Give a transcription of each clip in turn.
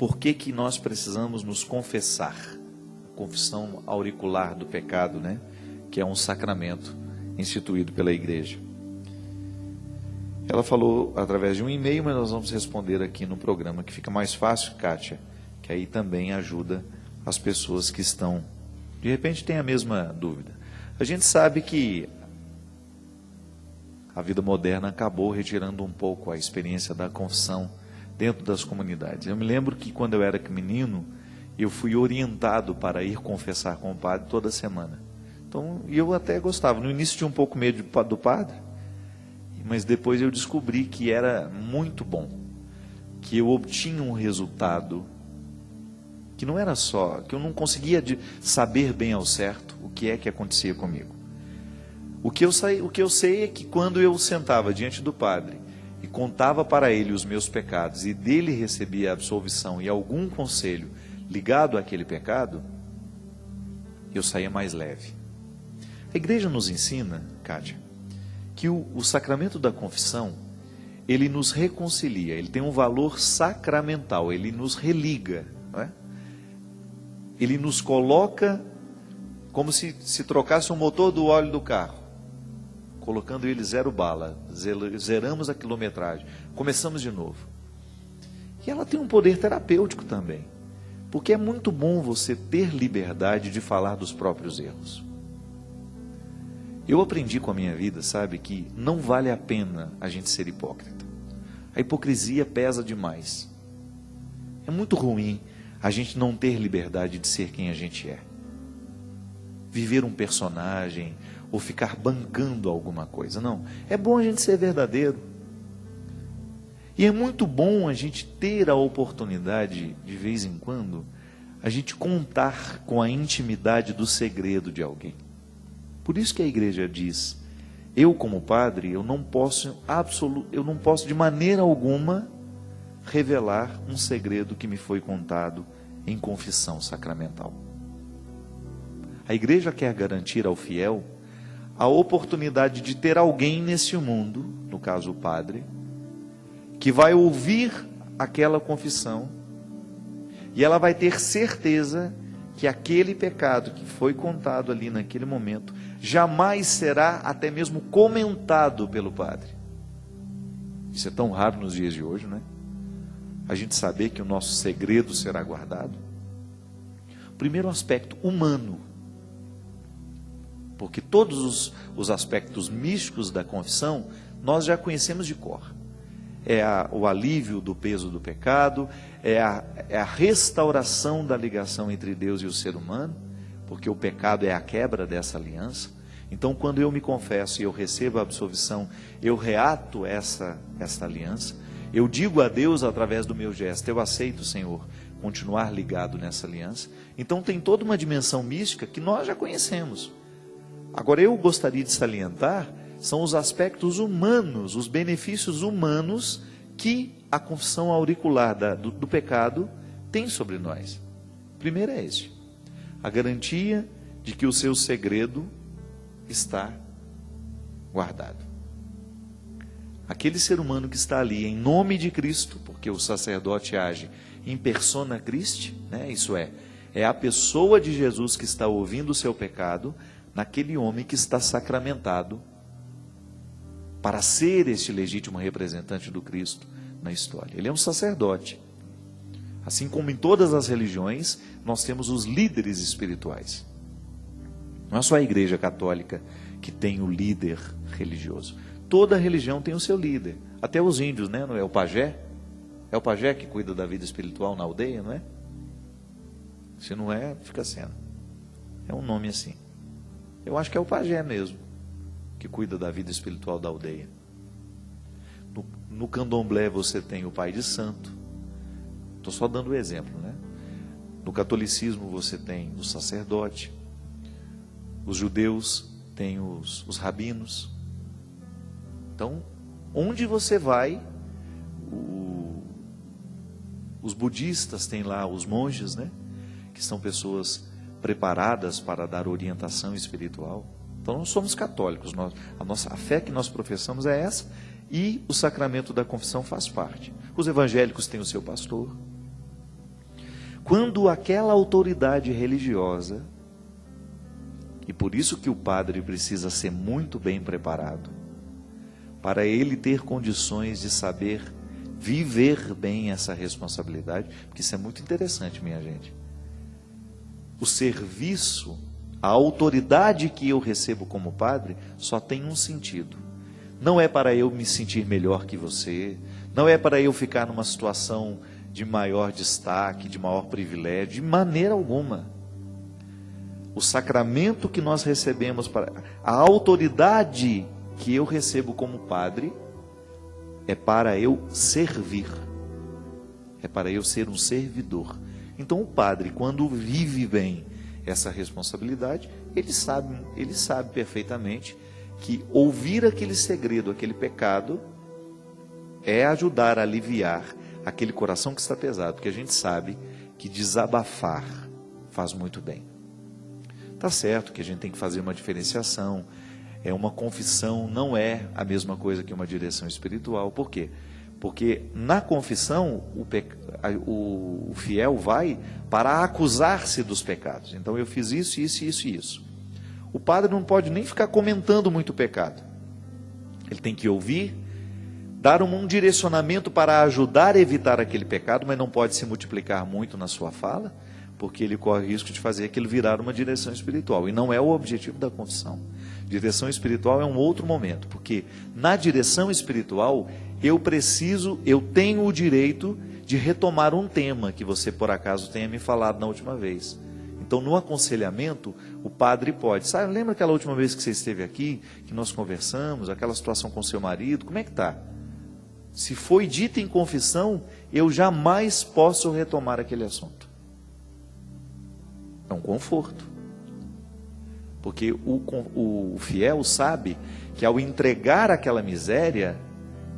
por que nós precisamos nos confessar. A confissão auricular do pecado, né? Que é um sacramento instituído pela igreja. Ela falou através de um e-mail, mas nós vamos responder aqui no programa, que fica mais fácil, Kátia, que aí também ajuda as pessoas que estão, de repente, têm a mesma dúvida. A gente sabe que a vida moderna acabou retirando um pouco a experiência da confissão dentro das comunidades. Eu me lembro que quando eu era menino, eu fui orientado para ir confessar com o padre toda semana. Então, eu até gostava. No início tinha um pouco medo do padre, mas depois eu descobri que era muito bom, que eu obtinha um resultado que não era só, que eu não conseguia saber bem ao certo o que é que acontecia comigo. O que eu sei é que quando eu sentava diante do padre e contava para ele os meus pecados e dele recebia a absolvição e algum conselho ligado àquele pecado, eu saía mais leve. A igreja nos ensina, Kátia, que o sacramento da confissão, ele nos reconcilia, ele tem um valor sacramental, ele nos religa, não é? Ele nos coloca como se trocasse o motor do óleo do carro, colocando ele 0 bala, zeramos a quilometragem, começamos de novo. E ela tem um poder terapêutico também, porque é muito bom você ter liberdade de falar dos próprios erros. Eu aprendi com a minha vida, sabe, que não vale a pena a gente ser hipócrita. A hipocrisia pesa demais. É muito ruim a gente não ter liberdade de ser quem a gente é. Viver um personagem ou ficar bancando alguma coisa. Não, é bom a gente ser verdadeiro. E é muito bom a gente ter a oportunidade, de vez em quando, a gente contar com a intimidade do segredo de alguém. Por isso que a igreja diz, eu como padre, eu não posso de maneira alguma revelar um segredo que me foi contado em confissão sacramental. A igreja quer garantir ao fiel a oportunidade de ter alguém nesse mundo, no caso o padre, que vai ouvir aquela confissão e ela vai ter certeza que aquele pecado que foi contado ali naquele momento jamais será até mesmo comentado pelo padre. Isso é tão raro nos dias de hoje, não é? A gente saber que o nosso segredo será guardado. Primeiro aspecto, humano. Porque todos os aspectos místicos da confissão, nós já conhecemos de cor. O alívio do peso do pecado, é a restauração da ligação entre Deus e o ser humano, porque o pecado é a quebra dessa aliança. Então, quando eu me confesso e eu recebo a absolvição, eu reato essa aliança. Eu digo a Deus através do meu gesto, eu aceito, Senhor, continuar ligado nessa aliança. Então, tem toda uma dimensão mística que nós já conhecemos. Agora, eu gostaria de salientar, são os aspectos humanos, os benefícios humanos que a confissão auricular do pecado tem sobre nós. Primeiro é esse, a garantia de que o seu segredo está guardado. Aquele ser humano que está ali em nome de Cristo, porque o sacerdote age em persona Christi, né? Isso é a pessoa de Jesus que está ouvindo o seu pecado, naquele homem que está sacramentado para ser este legítimo representante do Cristo na história. Ele é um sacerdote. Assim como em todas as religiões, nós temos os líderes espirituais. Não é só a Igreja Católica que tem o líder religioso. Toda religião tem o seu líder. Até os índios, né? Não é o pajé? É o pajé que cuida da vida espiritual na aldeia, não é? Se não é, fica sendo. É um nome assim. Eu acho que é o pajé mesmo, que cuida da vida espiritual da aldeia. No candomblé você tem o pai de santo. Estou só dando o exemplo, né? No catolicismo você tem o sacerdote. Os judeus têm os rabinos. Então, onde você vai, os budistas têm lá os monges, né? Que são pessoas preparadas para dar orientação espiritual. Então, nós somos católicos. A fé que nós professamos é essa, e o sacramento da confissão faz parte. Os evangélicos têm o seu pastor. Quando aquela autoridade religiosa, e por isso que o padre precisa ser muito bem preparado, para ele ter condições de saber viver bem essa responsabilidade, porque isso é muito interessante, minha gente. O serviço, a autoridade que eu recebo como padre, só tem um sentido. Não é para eu me sentir melhor que você, não é para eu ficar numa situação de maior destaque, de maior privilégio, de maneira alguma. O sacramento que nós recebemos, a autoridade que eu recebo como padre, é para eu servir, é para eu ser um servidor. Então o padre, quando vive bem essa responsabilidade, ele sabe perfeitamente que ouvir aquele segredo, aquele pecado, é ajudar a aliviar aquele coração que está pesado, porque a gente sabe que desabafar faz muito bem. Tá certo que a gente tem que fazer uma diferenciação, uma confissão não é a mesma coisa que uma direção espiritual. Por quê? Porque na confissão o fiel vai para acusar-se dos pecados. Então eu fiz isso, isso, isso e isso. O padre não pode nem ficar comentando muito o pecado. Ele tem que ouvir, dar um direcionamento para ajudar a evitar aquele pecado, mas não pode se multiplicar muito na sua fala, porque ele corre o risco de fazer aquilo virar uma direção espiritual. E não é o objetivo da confissão. Direção espiritual é um outro momento, porque na direção espiritual eu tenho o direito de retomar um tema que você por acaso tenha me falado na última vez. Então no aconselhamento o padre pode, sabe, lembra aquela última vez que você esteve aqui, que nós conversamos, aquela situação com seu marido, como é que está? Se foi dito em confissão, eu jamais posso retomar aquele assunto. É um conforto. Porque o fiel sabe que ao entregar aquela miséria,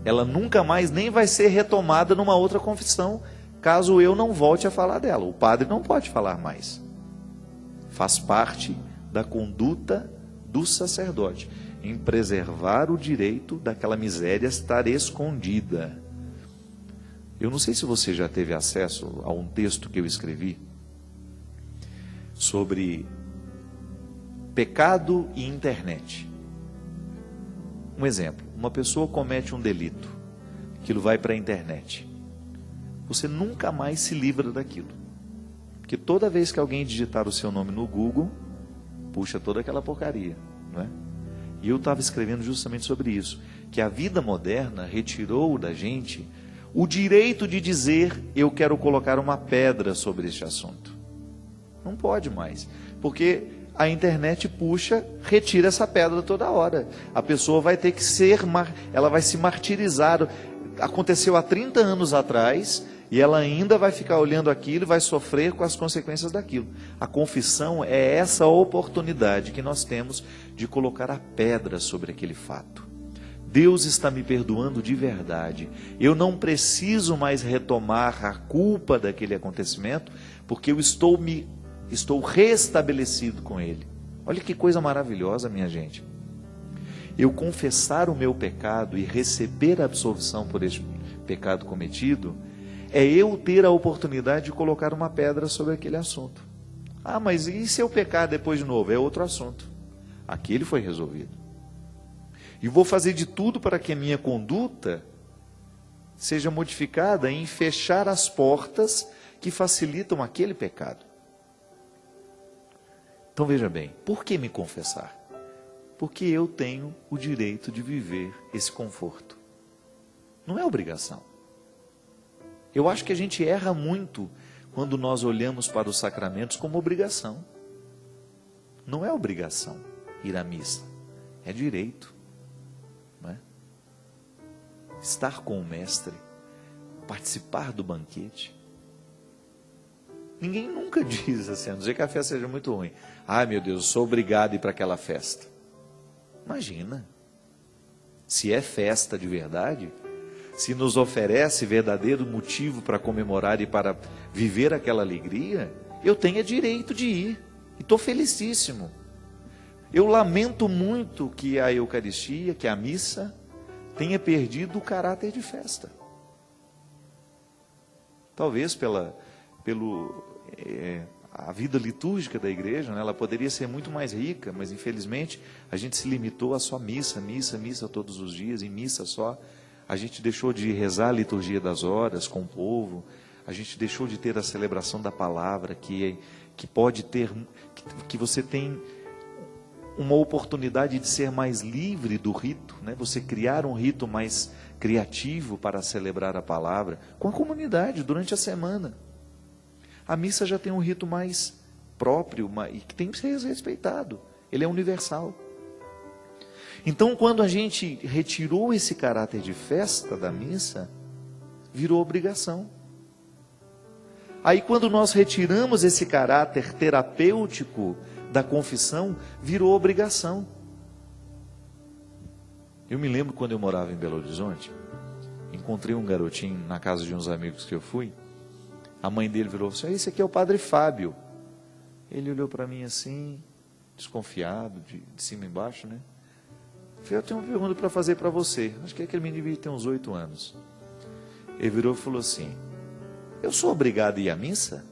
ela nunca mais nem vai ser retomada numa outra confissão, caso eu não volte a falar dela. O padre não pode falar mais. Faz parte da conduta do sacerdote, em preservar o direito daquela miséria estar escondida. Eu não sei se você já teve acesso a um texto que eu escrevi sobre pecado e internet. Um exemplo, uma pessoa comete um delito, aquilo vai para a internet. Você nunca mais se livra daquilo. Porque toda vez que alguém digitar o seu nome no Google, puxa toda aquela porcaria, não é? E eu estava escrevendo justamente sobre isso, que a vida moderna retirou da gente o direito de dizer, eu quero colocar uma pedra sobre este assunto. Não pode mais, porque a internet puxa, retira essa pedra toda hora. A pessoa vai ter que ela vai se martirizar. Aconteceu há 30 anos atrás, e ela ainda vai ficar olhando aquilo e vai sofrer com as consequências daquilo. A confissão é essa oportunidade que nós temos de colocar a pedra sobre aquele fato. Deus está me perdoando de verdade. Eu não preciso mais retomar a culpa daquele acontecimento, porque eu estou restabelecido com Ele. Olha que coisa maravilhosa, minha gente. Eu confessar o meu pecado e receber a absolvição por este pecado cometido, é eu ter a oportunidade de colocar uma pedra sobre aquele assunto. Ah, mas e se eu pecar depois de novo? É outro assunto. Aquele foi resolvido. E vou fazer de tudo para que a minha conduta seja modificada em fechar as portas que facilitam aquele pecado. Então veja bem, por que me confessar? Porque eu tenho o direito de viver esse conforto. Não é obrigação. Eu acho que a gente erra muito quando nós olhamos para os sacramentos como obrigação. Não é obrigação ir à missa, é direito. Não é? Estar com o mestre, participar do banquete. Ninguém nunca diz assim, a não ser que a festa seja muito ruim. Ai meu Deus, eu sou obrigado a ir para aquela festa. Imagina, se é festa de verdade, se nos oferece verdadeiro motivo para comemorar e para viver aquela alegria, eu tenho direito de ir, e estou felicíssimo. Eu lamento muito que a Eucaristia, que a missa, tenha perdido o caráter de festa. Talvez a vida litúrgica da igreja, né? Ela poderia ser muito mais rica, mas infelizmente a gente se limitou a só missa todos os dias, em missa só. A gente deixou de rezar a liturgia das horas com o povo, a gente deixou de ter a celebração da palavra, que pode ter, que você tem uma oportunidade de ser mais livre do rito, né? Você criar um rito mais criativo para celebrar a palavra com a comunidade durante a semana. A missa já tem um rito mais próprio e que tem que ser respeitado. Ele é universal. Então, quando a gente retirou esse caráter de festa da missa, virou obrigação. Aí, quando nós retiramos esse caráter terapêutico da confissão, virou obrigação. Eu me lembro quando eu morava em Belo Horizonte, encontrei um garotinho na casa de uns amigos que eu fui. A mãe dele virou assim: esse aqui é o Padre Fábio. Ele olhou para mim assim, desconfiado, de cima e embaixo, né? Eu falei: eu tenho uma pergunta para fazer para você. Acho que aquele menino devia ter uns 8 anos. Ele virou e falou assim: eu sou obrigado a ir à missa?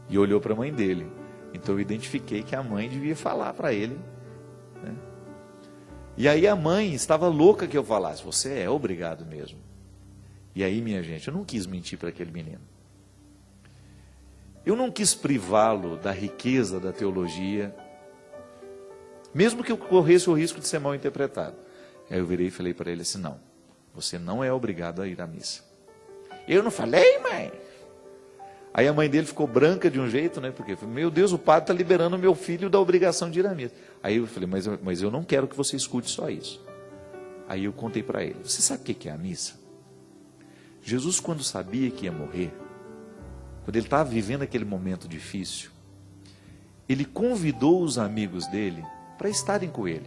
E olhou para a mãe dele. Então eu identifiquei que a mãe devia falar para ele, né? E aí a mãe estava louca que eu falasse: você é obrigado mesmo. E aí, minha gente, eu não quis mentir para aquele menino. Eu não quis privá-lo da riqueza da teologia, mesmo que eu corresse o risco de ser mal interpretado. Aí eu virei e falei para ele assim: não, você não é obrigado a ir à missa. Eu não falei, mãe? Aí a mãe dele ficou branca de um jeito, né? Porque, meu Deus, o padre está liberando o meu filho da obrigação de ir à missa. Aí eu falei: mas eu não quero que você escute só isso. Aí eu contei para ele: você sabe o que é a missa? Jesus, quando sabia que ia morrer, quando ele estava vivendo aquele momento difícil, ele convidou os amigos dele para estarem com ele.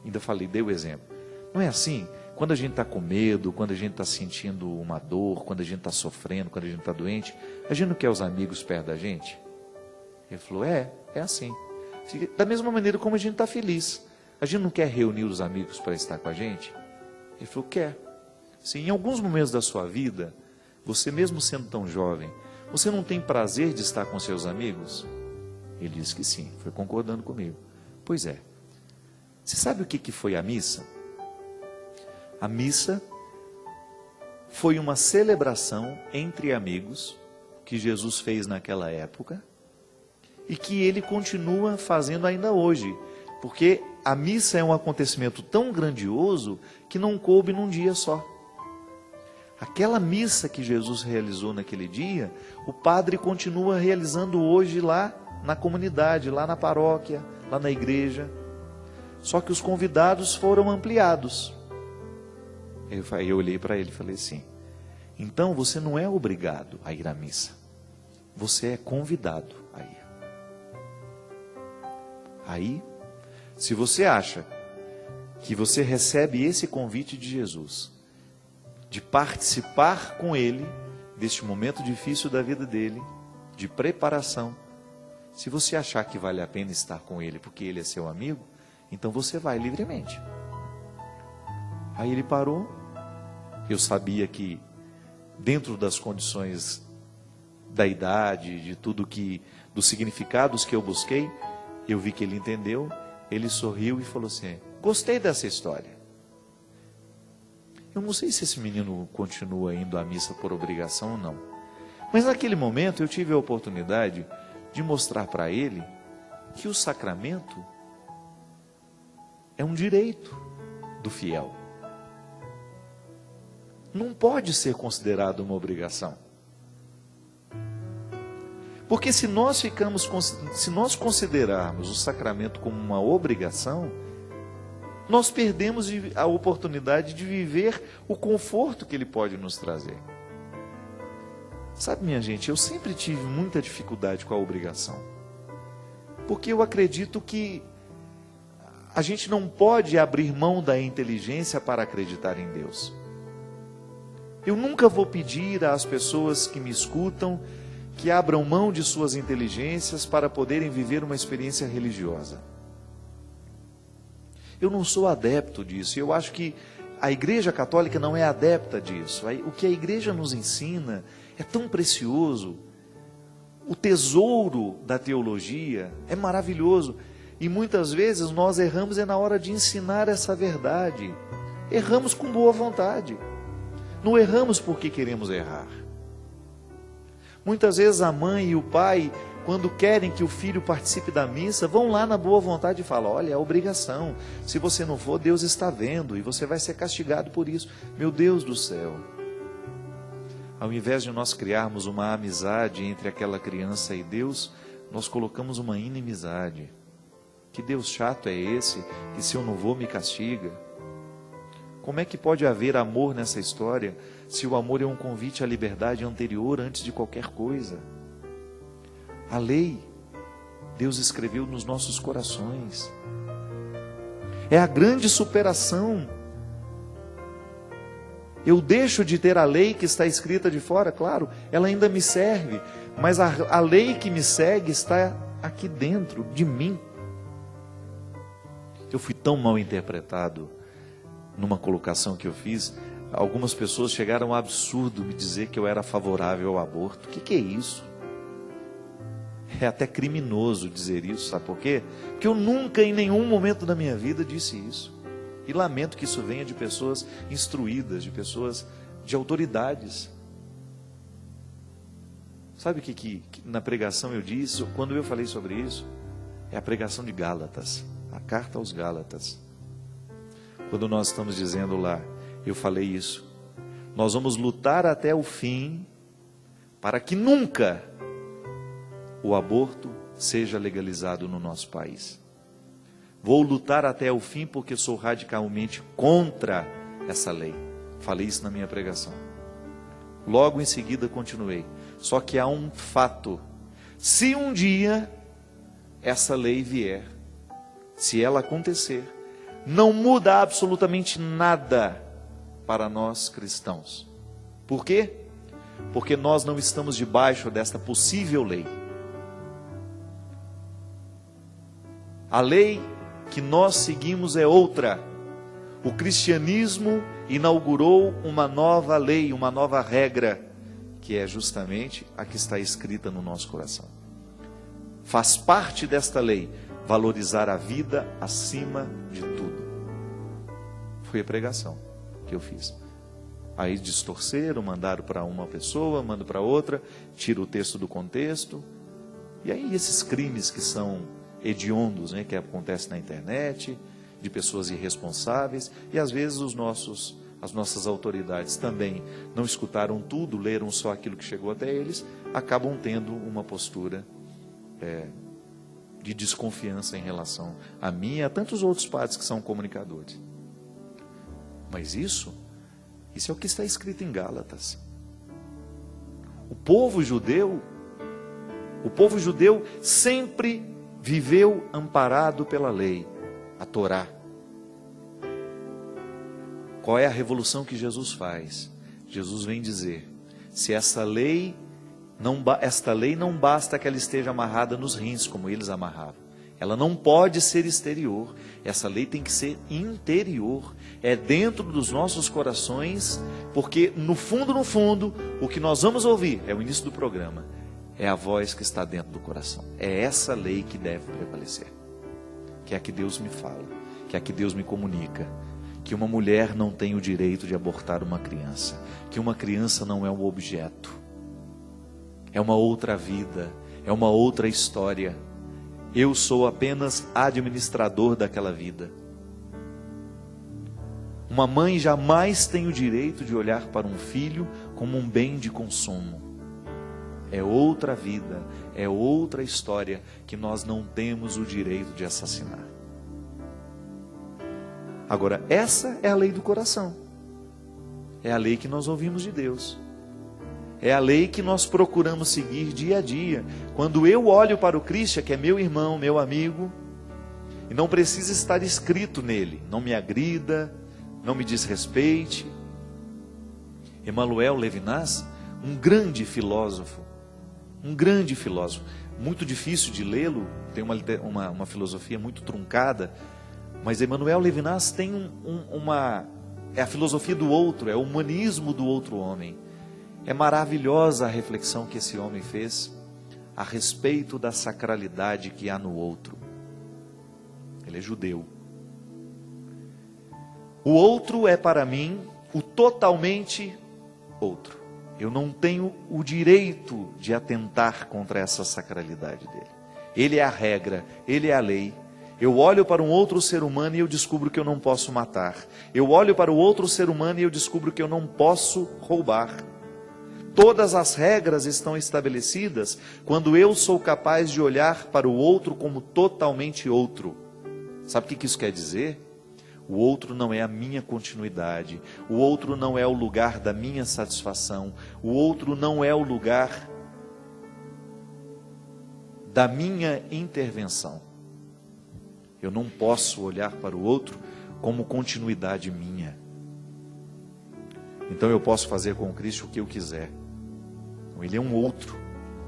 Ainda falei, dei o exemplo. Não é assim? Quando a gente está com medo, quando a gente está sentindo uma dor, quando a gente está sofrendo, quando a gente está doente, a gente não quer os amigos perto da gente? Ele falou: é assim. Da mesma maneira como a gente está feliz, a gente não quer reunir os amigos para estar com a gente? Ele falou: quer. Sim, em alguns momentos da sua vida, você mesmo sendo tão jovem, você não tem prazer de estar com seus amigos? Ele disse que sim, foi concordando comigo. Pois é. Você sabe o que foi a missa? A missa foi uma celebração entre amigos que Jesus fez naquela época e que ele continua fazendo ainda hoje, porque a missa é um acontecimento tão grandioso que não coube num dia só. Aquela missa que Jesus realizou naquele dia, o padre continua realizando hoje lá na comunidade, lá na paróquia, lá na igreja. Só que os convidados foram ampliados. Eu olhei para ele e falei assim: então você não é obrigado a ir à missa, você é convidado a ir. Aí, se você acha que você recebe esse convite de Jesus, de participar com ele deste momento difícil da vida dele, de preparação, se você achar que vale a pena estar com ele porque ele é seu amigo, então você vai livremente. Aí ele parou. Eu sabia que dentro das condições da idade, de tudo dos significados que eu busquei, eu vi que ele entendeu. Ele sorriu e falou assim: gostei dessa história. Eu não sei se esse menino continua indo à missa por obrigação ou não, mas naquele momento eu tive a oportunidade de mostrar para ele que o sacramento é um direito do fiel. Não pode ser considerado uma obrigação. Porque se nós considerarmos o sacramento como uma obrigação, nós perdemos a oportunidade de viver o conforto que ele pode nos trazer. Sabe, minha gente, eu sempre tive muita dificuldade com a obrigação. Porque eu acredito que a gente não pode abrir mão da inteligência para acreditar em Deus. Eu nunca vou pedir às pessoas que me escutam que abram mão de suas inteligências para poderem viver uma experiência religiosa. Eu não sou adepto disso. Eu acho que a Igreja Católica não é adepta disso. O que a Igreja nos ensina é tão precioso. O tesouro da teologia é maravilhoso. E muitas vezes nós erramos na hora de ensinar essa verdade. Erramos com boa vontade. Não erramos porque queremos errar. Muitas vezes a mãe e o pai, quando querem que o filho participe da missa, vão lá na boa vontade e falam: olha, é obrigação. Se você não for, Deus está vendo e você vai ser castigado por isso. Meu Deus do céu. Ao invés de nós criarmos uma amizade entre aquela criança e Deus, nós colocamos uma inimizade. Que Deus chato é esse, que se eu não vou me castiga? Como é que pode haver amor nessa história, se o amor é um convite à liberdade anterior, antes de qualquer coisa? A lei, Deus escreveu nos nossos corações. É a grande superação. Eu deixo de ter a lei que está escrita de fora, claro, ela ainda me serve, mas a lei que me segue está aqui dentro de mim. Eu fui tão mal interpretado numa colocação que eu fiz. Algumas pessoas chegaram a absurdo me dizer que eu era favorável ao aborto. O que é isso? É até criminoso dizer isso, sabe por quê? Porque eu nunca em nenhum momento da minha vida disse isso. E lamento que isso venha de pessoas instruídas, de pessoas, de autoridades. Sabe o que na pregação eu disse, quando eu falei sobre isso? É a pregação de Gálatas, a carta aos Gálatas. Quando nós estamos dizendo lá, eu falei isso, nós vamos lutar até o fim, para que nunca o aborto seja legalizado no nosso país. Vou lutar até o fim porque sou radicalmente contra essa lei. Falei isso na minha pregação. Logo em seguida continuei. Só que há um fato. Se um dia essa lei vier, se ela acontecer, não muda absolutamente nada para nós cristãos. Por quê? Porque nós não estamos debaixo desta possível lei. A lei que nós seguimos é outra. O cristianismo inaugurou uma nova lei, uma nova regra, que é justamente a que está escrita no nosso coração. Faz parte desta lei valorizar a vida acima de tudo. Foi a pregação que eu fiz. Aí distorceram, mandaram para uma pessoa, mandam para outra, tira o texto do contexto. E aí esses crimes que são hediondos, né, que acontecem na internet, de pessoas irresponsáveis, e às vezes as nossas autoridades também não escutaram tudo, leram só aquilo que chegou até eles, acabam tendo uma postura de desconfiança em relação a mim e a tantos outros padres que são comunicadores. Mas isso é o que está escrito em Gálatas. O povo judeu sempre viveu amparado pela lei, a Torá. Qual é a revolução que Jesus faz? Jesus vem dizer: se esta lei não basta que ela esteja amarrada nos rins, como eles amarravam. Ela não pode ser exterior. Essa lei tem que ser interior. É dentro dos nossos corações, porque no fundo, o que nós vamos ouvir, é o início do programa, é a voz que está dentro do coração. É essa lei que deve prevalecer. Que é a que Deus me fala, que é a que Deus me comunica. Que uma mulher não tem o direito de abortar uma criança. Que uma criança não é um objeto. É uma outra vida, é uma outra história. Eu sou apenas administrador daquela vida. Uma mãe jamais tem o direito de olhar para um filho como um bem de consumo. É outra vida, é outra história que nós não temos o direito de assassinar. Agora, essa é a lei do coração. É a lei que nós ouvimos de Deus. É a lei que nós procuramos seguir dia a dia. Quando eu olho para o Cristo, que é meu irmão, meu amigo, e não precisa estar escrito nele, não me agrida, não me desrespeite. Emmanuel Levinas, um grande filósofo, muito difícil de lê-lo, tem uma filosofia muito truncada, mas Emmanuel Levinas tem é a filosofia do outro, é o humanismo do outro homem. É maravilhosa a reflexão que esse homem fez a respeito da sacralidade que há no outro. Ele é judeu. O outro é para mim o totalmente outro. Eu não tenho o direito de atentar contra essa sacralidade dele. Ele é a regra, ele é a lei. Eu olho para um outro ser humano e eu descubro que eu não posso matar. Eu olho para o outro ser humano e eu descubro que eu não posso roubar. Todas as regras estão estabelecidas quando eu sou capaz de olhar para o outro como totalmente outro. Sabe o que isso quer dizer? O outro não é a minha continuidade. O outro não é o lugar da minha satisfação. O outro não é o lugar da minha intervenção. Eu não posso olhar para o outro como continuidade minha. Então eu posso fazer com o Cristo o que eu quiser. Ele é um outro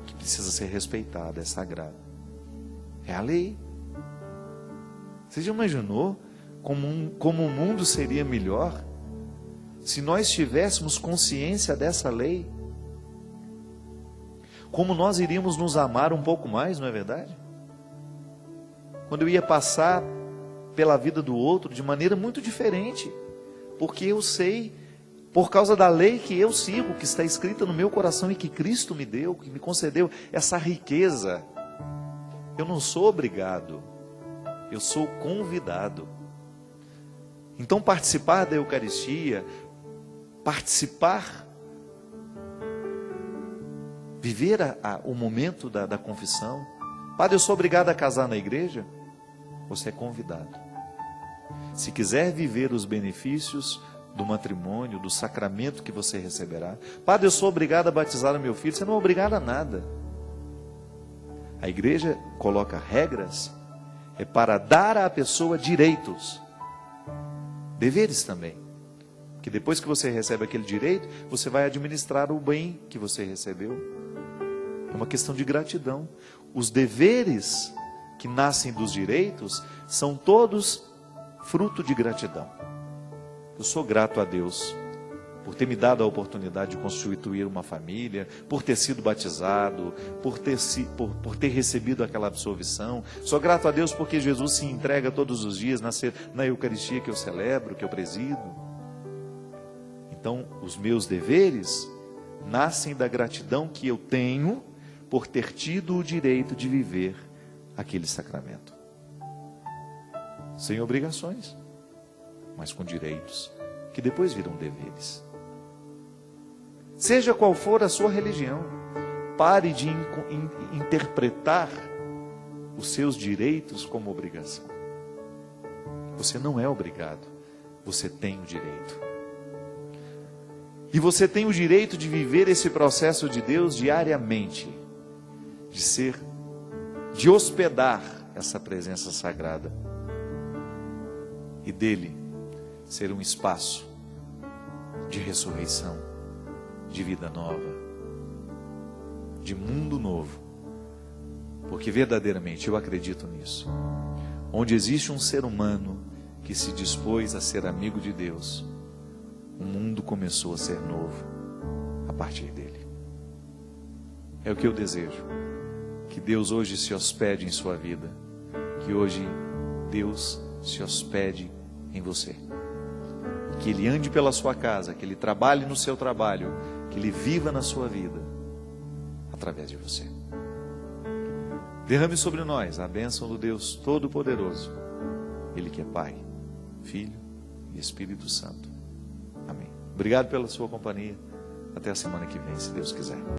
que precisa ser respeitado, é sagrado. É a lei. Você já imaginou como o mundo seria melhor se nós tivéssemos consciência dessa lei? Como nós iríamos nos amar um pouco mais, não é verdade? Quando eu ia passar pela vida do outro de maneira muito diferente, porque eu sei, por causa da lei que eu sigo, que está escrita no meu coração e que Cristo me deu, que me concedeu essa riqueza. Eu não sou obrigado, eu sou convidado. Então participar da Eucaristia, viver o momento da confissão. Padre, eu sou obrigado a casar na igreja? Você é convidado. Se quiser viver os benefícios do matrimônio, do sacramento que você receberá. Padre, eu sou obrigado a batizar o meu filho. Você não é obrigado a nada. A igreja coloca regras, é para dar à pessoa direitos, deveres também. Que depois que você recebe aquele direito, você vai administrar o bem que você recebeu. É uma questão de gratidão. Os deveres que nascem dos direitos são todos fruto de gratidão. Eu sou grato a Deus por ter me dado a oportunidade de constituir uma família, por ter sido batizado, por ter recebido aquela absolvição. Sou grato a Deus porque Jesus se entrega todos os dias na Eucaristia que eu celebro, que eu presido. Então, os meus deveres nascem da gratidão que eu tenho por ter tido o direito de viver aquele sacramento. Sem obrigações, mas com direitos, que depois viram deveres. Seja qual for a sua religião, pare de interpretar os seus direitos como obrigação. Você não é obrigado, você tem o direito. E você tem o direito de viver esse processo de Deus diariamente, de hospedar essa presença sagrada e dele ser um espaço de ressurreição, de vida nova, de mundo novo, porque verdadeiramente eu acredito nisso. Onde existe um ser humano que se dispôs a ser amigo de Deus, o mundo começou a ser novo a partir dele. É o que eu desejo, que Deus hoje se hospede em sua vida, que hoje Deus se hospede em você, que Ele ande pela sua casa, que Ele trabalhe no seu trabalho, que Ele viva na sua vida, através de você. Derrame sobre nós a bênção do Deus Todo-Poderoso, Ele que é Pai, Filho e Espírito Santo. Amém. Obrigado pela sua companhia. Até a semana que vem, se Deus quiser.